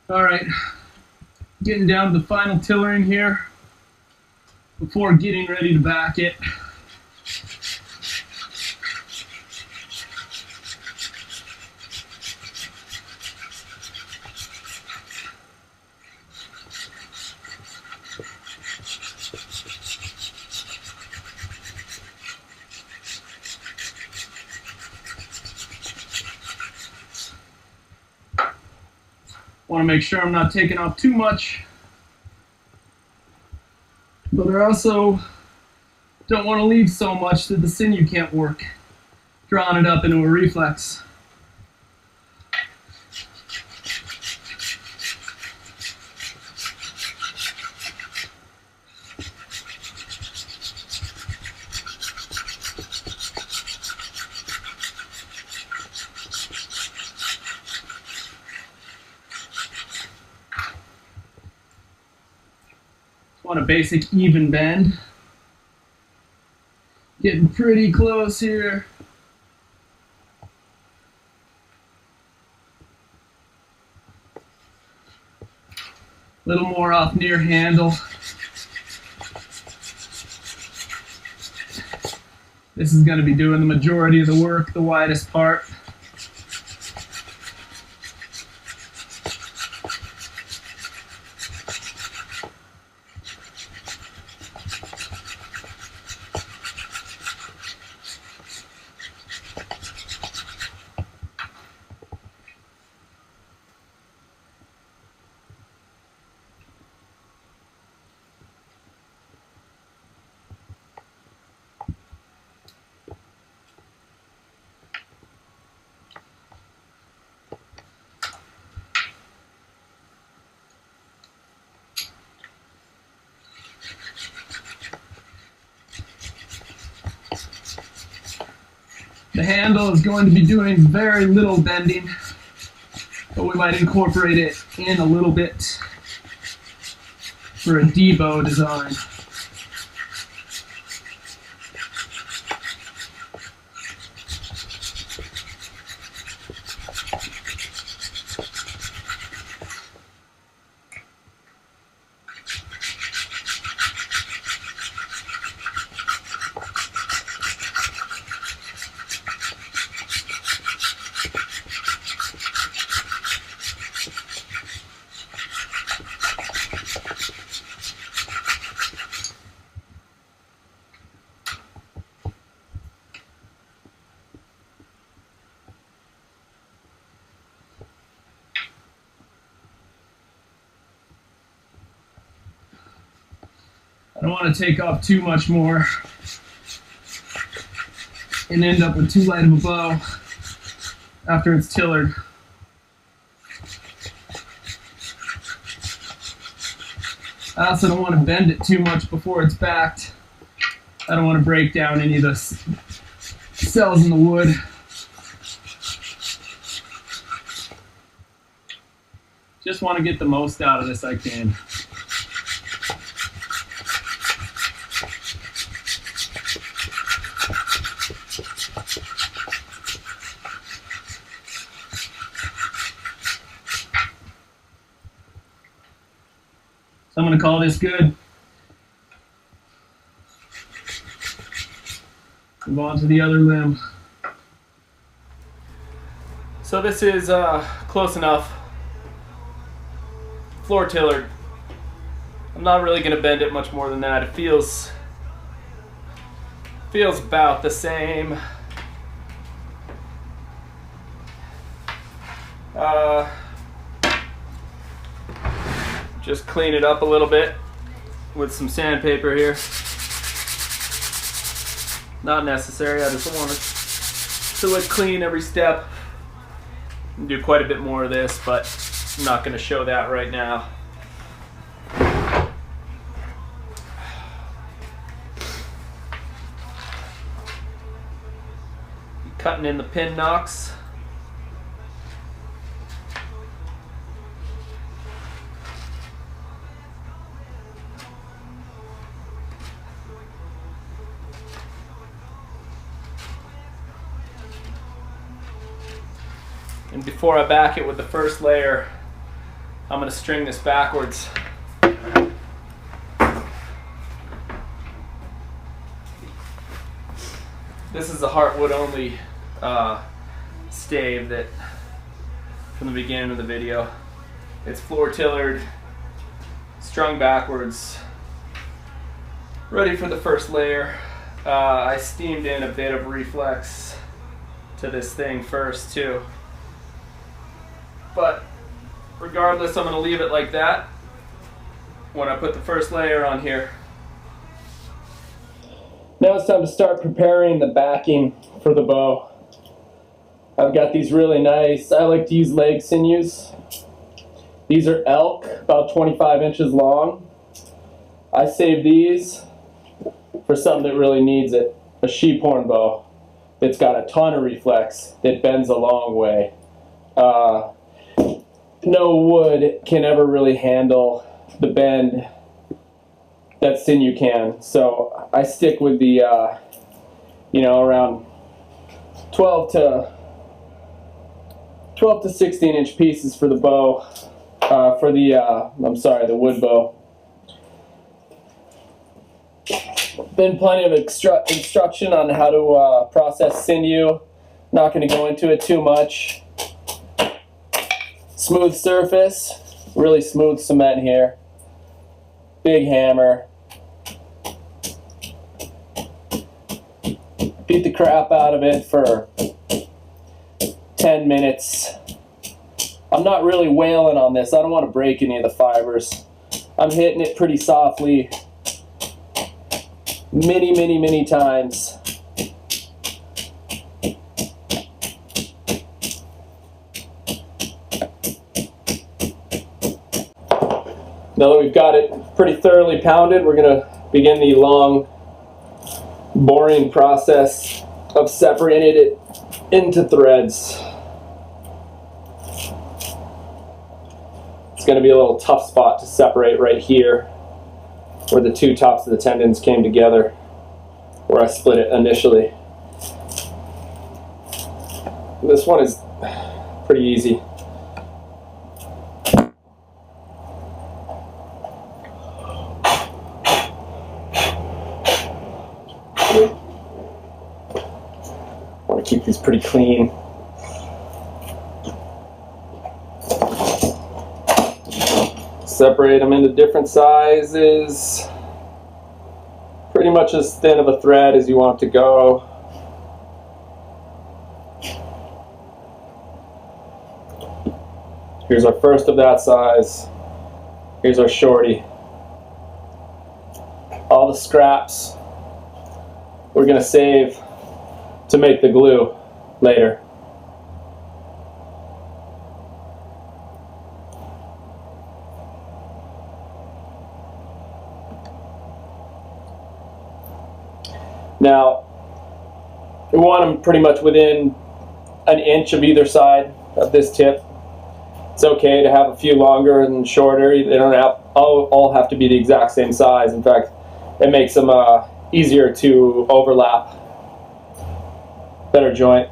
All right, getting down to the final tillering here before getting ready to back it. Want to make sure I'm not taking off too much, but I also don't want to leave so much that the sinew can't work, drawing it up into a reflex. Want a basic even bend. Getting pretty close here. A little more off near handle. This is going to be doing the majority of the work, the widest part. The handle is going to be doing very little bending, but we might incorporate it in a little bit for a debow design. I don't want to take off too much more and end up with too light of a bow after it's tillered. I also don't want to bend it too much before it's backed. I don't want to break down any of the cells in the wood. Just want to get the most out of this I can. So I'm going to call this good. Move on to the other limb. So this is close enough. Floor tillered. I'm not really going to bend it much more than that. It feels about the same. Just clean it up a little bit with some sandpaper here. Not necessary, I just want to look clean every step. And do quite a bit more of this, but I'm not going to show that right now. Cutting in the pin nocks. And before I back it with the first layer, I'm going to string this backwards. This is a heartwood only stave that from the beginning of the video. It's floor tillered, strung backwards, ready for the first layer. I steamed in a bit of reflex to this thing first too. But regardless, I'm going to leave it like that when I put the first layer on here. Now it's time to start preparing the backing for the bow. I've got these really nice, I like to use leg sinews. These are elk, about 25 inches long. I save these for something that really needs it. A sheephorn bow that's got a ton of reflex, that bends a long way. No wood can ever really handle the bend that sinew can. So I stick with the, you know, around 12 to 16 inch pieces for the bow, for the, I'm sorry, the wood bow. Been plenty of instruction on how to process sinew. Not going to go into it too much. Smooth surface, really smooth cement here. Big hammer. Beat the crap out of it for 10 minutes. I'm not really wailing on this. I don't want to break any of the fibers. I'm hitting it pretty softly many times. Now that we've got it pretty thoroughly pounded, we're going to begin the long boring process of separating it into threads. It's going to be a little tough spot to separate right here, where the two tops of the tendons came together, where I split it initially. This one is pretty easy. Want to keep these pretty clean. Separate them into different sizes. Pretty much as thin of a thread as you want it to go. Here's our first of that size. Here's our shorty. All the scraps we're going to save to make the glue later. Now, we want them pretty much within an inch of either side of this tip. It's okay to have a few longer and shorter. They don't have, all have to be the exact same size. In fact, it makes them easier to overlap. Better joint.